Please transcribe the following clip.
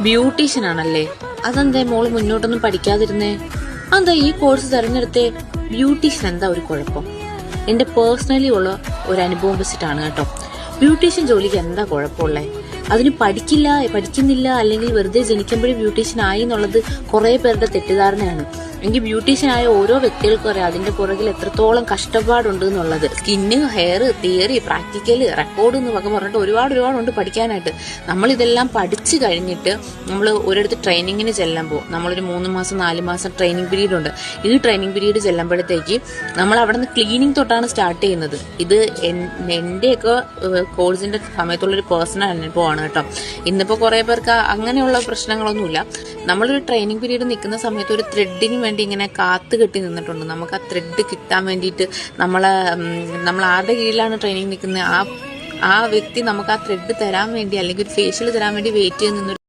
Beautician ആണല്ലേ? അതെന്തേ മോള് മുന്നോട്ടൊന്നും പഠിക്കാതിരുന്നേ? അതെന്താ ഈ കോഴ്സ് തെരഞ്ഞെടുത്തേ? ബ്യൂട്ടീഷ്യൻ എന്താ ഒരു കുഴപ്പം? എന്റെ പേഴ്സണലി ഉള്ള ഒരു അനുഭവം വെച്ചിട്ടാണ് കേട്ടോ. ബ്യൂട്ടീഷ്യൻ ജോലിക്ക് എന്താ കുഴപ്പമുള്ളേ? അതിന് പഠിക്കുന്നില്ല അല്ലെങ്കിൽ വെറുതെ ജനിക്കുമ്പോഴേ ബ്യൂട്ടീഷ്യൻ ആയി എന്നുള്ളത് കുറെ പേരുടെ തെറ്റിദ്ധാരണയാണ്. എങ്കിൽ ബ്യൂട്ടീഷ്യൻ ആയ ഓരോ വ്യക്തികൾക്കും അറിയാം അതിന്റെ പുറകിൽ എത്രത്തോളം കഷ്ടപ്പാടുണ്ട് എന്നുള്ളത്. Skin, hair, theory, practical, record എന്നൊക്കെ പറഞ്ഞിട്ട് ഒരുപാടുണ്ട് പഠിക്കാനായിട്ട്. നമ്മളിതെല്ലാം പഠിച്ചു കഴിഞ്ഞിട്ട് നമ്മൾ ഒരിടത്ത് ട്രെയിനിങ്ങിന് ചെല്ലുമ്പോൾ നമ്മളൊരു 3 മാസം 4 മാസം ട്രെയിനിങ് പീരീഡ് ഉണ്ട്. ഈ ട്രെയിനിങ് പീരീഡ് ചെല്ലുമ്പോഴത്തേക്ക് നമ്മൾ അവിടെ നിന്ന് ക്ലീനിങ് തൊട്ടാണ് സ്റ്റാർട്ട് ചെയ്യുന്നത്. ഇത് എന്റെയൊക്കെ കോഴ്സിന്റെ സമയത്തുള്ളൊരു പേഴ്സണൽ അനുഭവമാണ് കേട്ടോ. ഇന്നിപ്പോ കുറെ പേർക്ക് അങ്ങനെയുള്ള പ്രശ്നങ്ങളൊന്നുമില്ല. നമ്മളൊരു ട്രെയിനിങ് പീരീഡ് നിൽക്കുന്ന സമയത്ത് ഒരു ത്രെഡിന് വേണ്ടി ഇങ്ങനെ കാത്തു കെട്ടി നിന്നിട്ടുണ്ട്. നമുക്ക് ആ ത്രെഡ് കിട്ടാൻ വേണ്ടിയിട്ട് നമ്മൾ ആരുടെ കീഴിലാണ് ട്രെയിനിങ് നിൽക്കുന്നത് ആ വ്യക്തി നമുക്ക് ആ ത്രെഡ് തരാൻ വേണ്ടി അല്ലെങ്കിൽ ഒരു ഫേഷ്യൽ തരാൻ വേണ്ടി വെയിറ്റ് ചെയ്ത് നിന്നൊരു